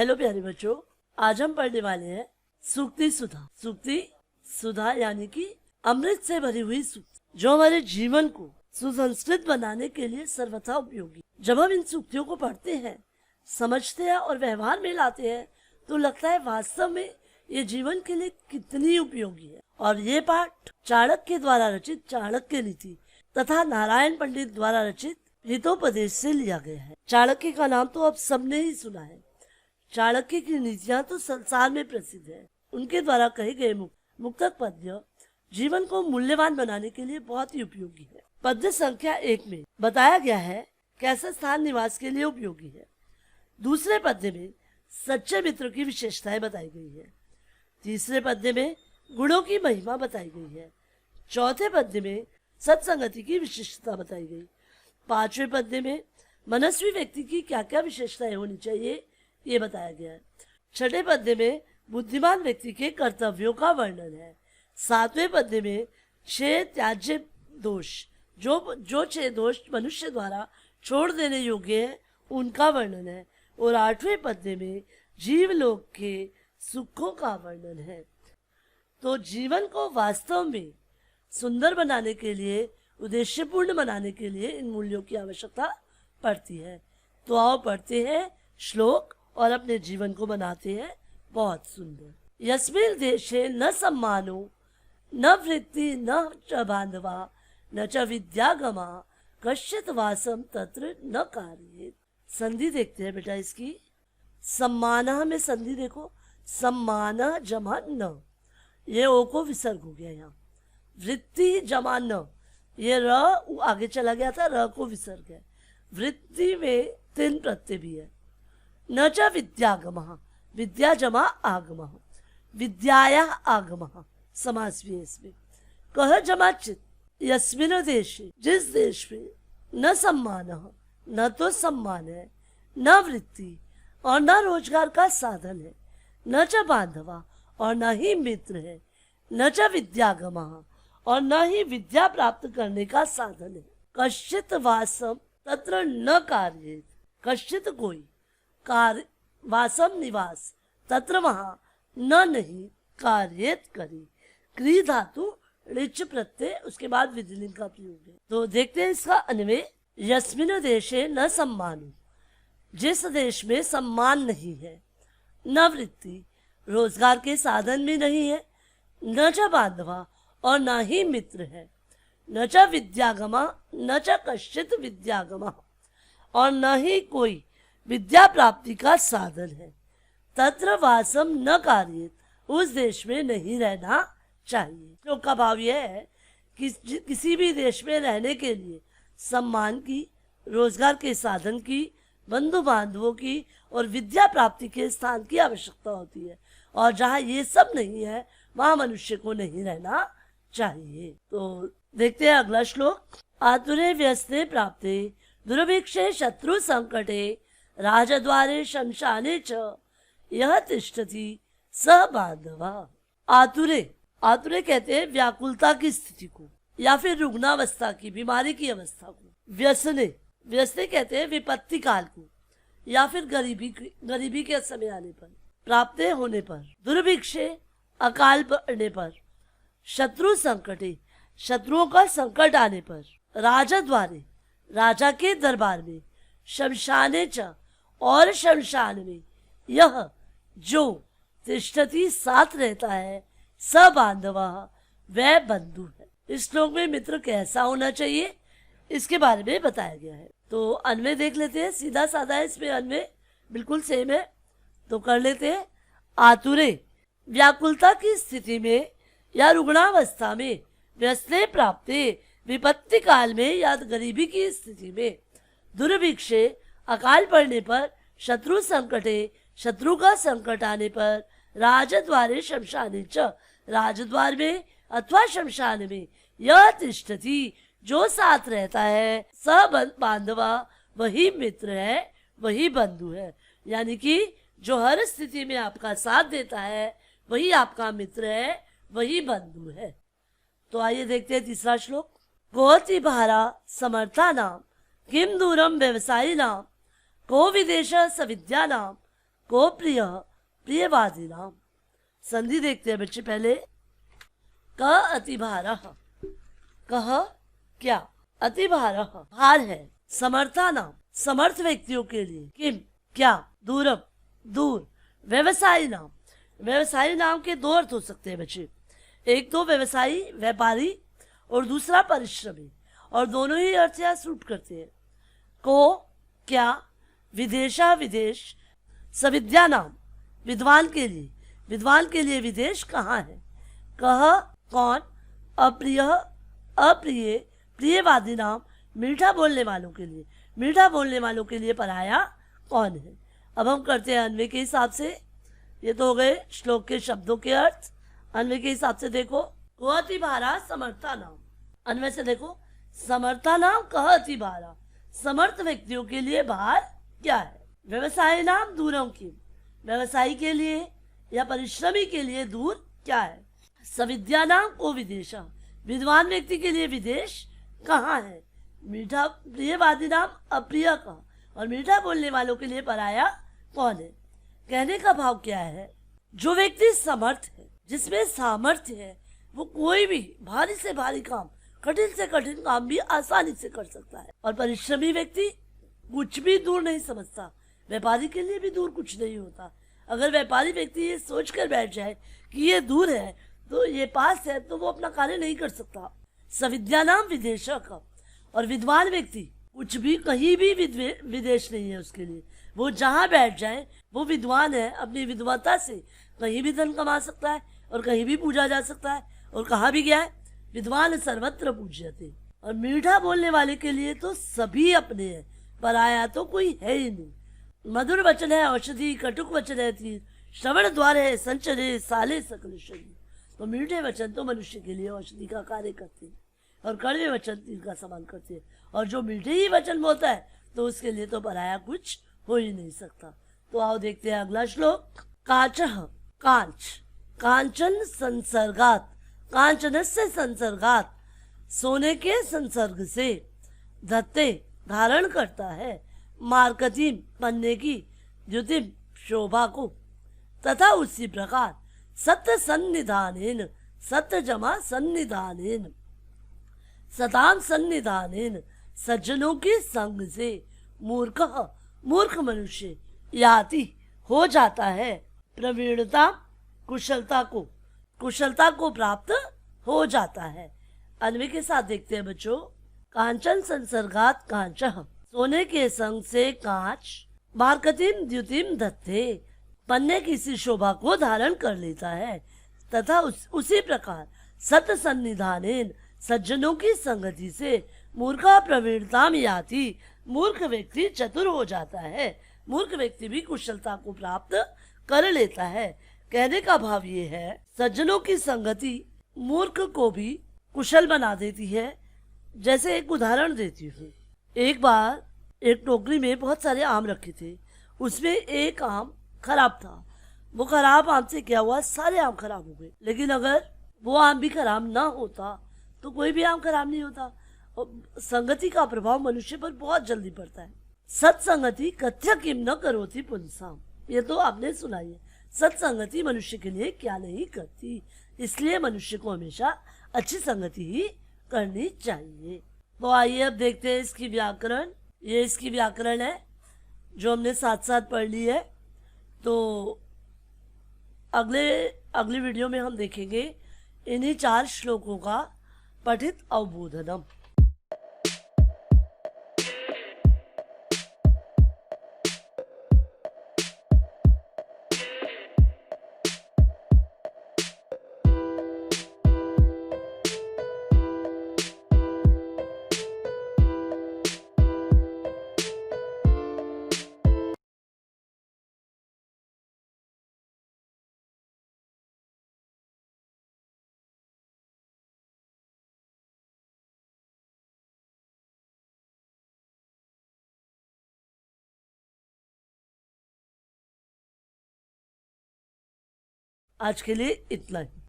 Hello प्यारे बच्चों, आज हम पढ़ने वाले हैं सूक्ति सुधा। सूक्ति सुधा यानी कि अमृत से भरी हुई सूक्ति, जो हमारे जीवन को सुसंस्कृत बनाने के लिए सर्वथा उपयोगी। जब हम इन सूक्तियों को पढ़ते हैं, समझते हैं और व्यवहार में लाते हैं तो लगता है वास्तव में ये जीवन के लिए कितनी उपयोगी है। और ये पाठ चाणक्य द्वारा रचित चाणक्य नीति तथा नारायण पंडित द्वारा रचित हितोपदेश से लिया गया है। चाणक्य का नाम तो अब सबने ही सुना है। चाणक्य की नीतियां तो संसार में प्रसिद्ध है। उनके द्वारा कहे गए मुक्तक पद्य जीवन को मूल्यवान बनाने के लिए बहुत ही उपयोगी है। पद्य संख्या 1 में बताया गया है कैसा स्थान निवास के लिए उपयोगी है। दूसरे पद्य में सच्चे मित्र की विशेषताएं बताई गई है। तीसरे पद्य में गुणों की महिमा बताई गई है। चौथे पद्य में सत्संगति की विशिष्टता बताई गई। पांचवें पद्य में मनस्वी व्यक्ति की क्या क्या विशेषताएं होनी चाहिए ये बताया गया है। छठे पद्य में बुद्धिमान व्यक्ति के कर्तव्यों का वर्णन है। सातवें पद्य में 6 त्याज्य दोष, जो 6 दोष मनुष्य द्वारा छोड़ देने योग्य है, उनका वर्णन है। और 8वें पद्य में जीव लोक के सुखों का वर्णन है। तो जीवन को वास्तव में सुंदर बनाने के लिए, उद्देश्यपूर्ण बनाने के लिए इन मूल्यों की आवश्यकता पड़ती है। तो आओ पढ़ते हैं श्लोक और अपने जीवन को बनाते हैं बहुत सुंदर। यस्मिन् देशे न सम्मानो न वृत्ति न च बांधवा न च विद्यागमा कश्चित् वासम तत्र न कार्येत। संधि देखते हैं बेटा इसकी। सम्मानः में संधि देखो, सम्मानः जमा न, ये ओ को विसर्ग हो गया यहाँ। वृत्ति जमा न, ये र आगे चला गया था, र को विसर्ग है। वृत्ति में 3 प्रत्यय भी है। न च विद्यागमः, विद्या जमा आगमः, विद्याया आगमः समास भी है इसमें। कह जमा चित, यस्मिन् देशे, जिस देश में न सम्मानः, न तो सम्मान है, न वृत्ति और न रोजगार का साधन है, न च बांधवा और न ही मित्र है, न च विद्यागमः और न ही विद्या प्राप्त करने का साधन है। कश्चित् वासम तत्र न कार्येत, कश्चित् कोई, कार्य वासम निवास, तत्र वहाँ, न नहीं, कार्येत करी। क्री धातु ऋच प्रत्यय, उसके बाद विधिलिंग का प्रयोग है। तो देखते हैं इसका अन्वय। यस्मिन् देशे न सम्मानो, जिस देश में सम्मान नहीं है, न वृत्ति, रोजगार के साधन भी नहीं है, न च बांधवा और न ही मित्र है, न च विद्यागमा न च कश्चित् विद्यागमा और न ही कोई विद्या प्राप्ति का साधन है। तत्र वासम न कार्येत, उस देश में नहीं रहना चाहिए। श्लोक का भाव यह है कि किसी भी देश में रहने के लिए सम्मान की, रोजगार के साधन की, बंधु बांधवों की और विद्या प्राप्ति के स्थान की आवश्यकता होती है। और जहाँ ये सब नहीं है वहाँ मनुष्य को नहीं रहना चाहिए। तो देखते हैं अगला श्लोक। आतुरे व्यस्ते प्राप्ते दुर्भिक्षे शत्रु संकटे राजद्वारे शमशाने च यह तिष्ठति स बांधवा। आतुरे, आतुरे कहते हैं व्याकुलता की स्थिति को या फिर रुग्णावस्था की, बीमारी की अवस्था को। व्यसने, व्यसने कहते हैं विपत्ति काल को या फिर गरीबी के समय आने पर, प्राप्त होने पर। दुर्भिक्षे, अकाल पड़ने पर। शत्रु संकटे, शत्रुओं का संकट आने पर। राजा द्वारे, राजा के दरबार में। शमशाने च, और शमशान में। यह जो तिष्ठति, साथ रहता है। स बांधवा, वह बंधु है। इस श्लोक में मित्र कैसा होना चाहिए इसके बारे में बताया गया है। तो अन्वय देख लेते हैं। सीधा साधा है, इसमें अन्वय बिल्कुल सेम है, तो कर लेते हैं। आतुरे, व्याकुलता की स्थिति में या रुग्णावस्था में। व्यस्ते प्राप्ते, विपत्ति काल में या गरीबी की स्थिति में। दुर्भिक्षे, अकाल पड़ने पर। शत्रु संकटे, शत्रु का संकट आने पर। राजद्वारे शमशाने च, राजद्वार में अथवा शमशान में। यह तिष्ठति, जो साथ रहता है। स बांधवा, वही मित्र है, वही बंधु है। यानी कि जो हर स्थिति में आपका साथ देता है वही आपका मित्र है, वही बंधु है। तो आइए देखते हैं तीसरा श्लोक। गोति भारा समर्था नाम किम दूरम व्यवसायी नाम को विदेश सविद्या नाम को प्रिय प्रियवादी नाम। संधि देखते हैं बच्चे पहले। क अतिभारः, कह क्या, अतिभारः भार है, समर्था नाम समर्थ व्यक्तियों के लिए, किम क्या, दूरम दूर, व्यवसायी नाम। व्यवसायी नाम के दो अर्थ हो सकते हैं बच्चे, एक तो व्यवसायी व्यापारी और दूसरा परिश्रमी, और दोनों ही अर्थ यहाँ सूट करते हैं। को क्या, विदेशा विदेश, सविद्या नाम विद्वान के लिए, विद्वान के लिए विदेश कहाँ है। कह कौन, अप्रिय अप्रिय, प्रियवादी नाम मीठा बोलने वालों के लिए, मीठा बोलने वालों के लिए पराया कौन है। अब हम करते हैं अन्वय के हिसाब से। ये तो हो गए श्लोक के शब्दों के अर्थ। अन्वय के हिसाब से देखो, कहति भारा समर्था नाम। अन्वय से देखो, समर्था नाम कहति भारा, समर्थ व्यक्तियों के लिए भार क्या है। व्यवसाय नाम दूरों की, व्यवसायी के लिए या परिश्रमी के लिए दूर क्या है। सविद्या नाम को विदेशा, विद्वान व्यक्ति के लिए विदेश कहाँ है। मीठा प्रियवादी नाम अप्रिय का, और मीठा बोलने वालों के लिए पराया कौन है। कहने का भाव क्या है, जो व्यक्ति समर्थ है, जिसमें सामर्थ्य है, वो कोई भी भारी से भारी काम, कठिन से कठिन काम भी आसानी से कर सकता है। और परिश्रमी व्यक्ति कुछ भी दूर नहीं समझता, व्यापारी के लिए भी दूर कुछ नहीं होता। अगर व्यापारी व्यक्ति ये सोच कर बैठ जाए कि ये दूर है तो ये पास है, तो वो अपना कार्य नहीं कर सकता। सविद्या नाम विदेशक, और विद्वान व्यक्ति कुछ भी कहीं भी विदेश नहीं है उसके लिए, वो जहाँ बैठ जाए वो विद्वान है। अपनी विद्वता से कहीं भी धन कमा सकता है और कहीं भी पूजा जा सकता है। और कहा भी गया है, विद्वान सर्वत्र पूज्यते। और मीठा बोलने वाले के लिए तो सभी अपने हैं, पराया तो कोई है ही नहीं। मधुर वचन है औषधि, कटुक वचन है तीर, श्रवण द्वार है संचर है साले सकल शरीर। तो मीठे वचन तो मनुष्य के लिए औषधि का कार्य करते हैं, और कड़वे वचन तीर का समान करते हैं। और जो मीठे ही वचन बोलता है तो उसके लिए तो पराया कुछ हो ही नहीं सकता। तो आओ देखते हैं अगला श्लोक। काचः कांच, कांचन संसर्गात, कांचनस्य संसर्गात, सोने के संसर्ग से, धत्ते धारण करता है, मार्कतिम पन्ने की, द्युतिम शोभा को, तथा उसी प्रकार सत्य सन्निधानेन, सत्य जमा सन्निधानेन, सताम सन्निधानेन, सज्जनों के संग से, मूर्ख मूर्ख मनुष्य याति हो जाता है, प्रवीणता कुशलता को प्राप्त हो जाता है। अन्वय के साथ देखते हैं बच्चों। कांचन संसर्गात कांचः, सोने के संग से कांच, मार्कतिम द्युतिम धत्ते, पन्ने की सी शोभा को धारण कर लेता है, तथा उसी प्रकार सत सन्निधानेन, सज्जनों की संगति से, मूर्खा प्रवीणताम याति, मूर्ख व्यक्ति चतुर हो जाता है, मूर्ख व्यक्ति भी कुशलता को प्राप्त कर लेता है। कहने का भाव ये है, सज्जनों की संगति मूर्ख को भी कुशल बना देती है। जैसे एक उदाहरण देती हूँ। एक बार एक टोकरी में बहुत सारे आम रखे थे, उसमें एक आम खराब था। वो खराब आम से क्या हुआ, सारे आम खराब हो गए। लेकिन अगर वो आम भी खराब ना होता तो कोई भी आम खराब नहीं होता। और संगति का प्रभाव मनुष्य पर बहुत जल्दी पड़ता है। सत्संगति कथ्य किम न करोति पुंसाम, ये तो आपने सुना ही है। सत्संगति मनुष्य के लिए क्या नहीं करती, इसलिए मनुष्य को हमेशा अच्छी संगति ही करनी चाहिए। तो आइए अब देखते हैं इसकी व्याकरण। ये इसकी व्याकरण है जो हमने साथ साथ पढ़ ली है। तो अगले वीडियो में हम देखेंगे इन्हीं 4 श्लोकों का पठित अवबोधनम। आज के लिए इतना ही।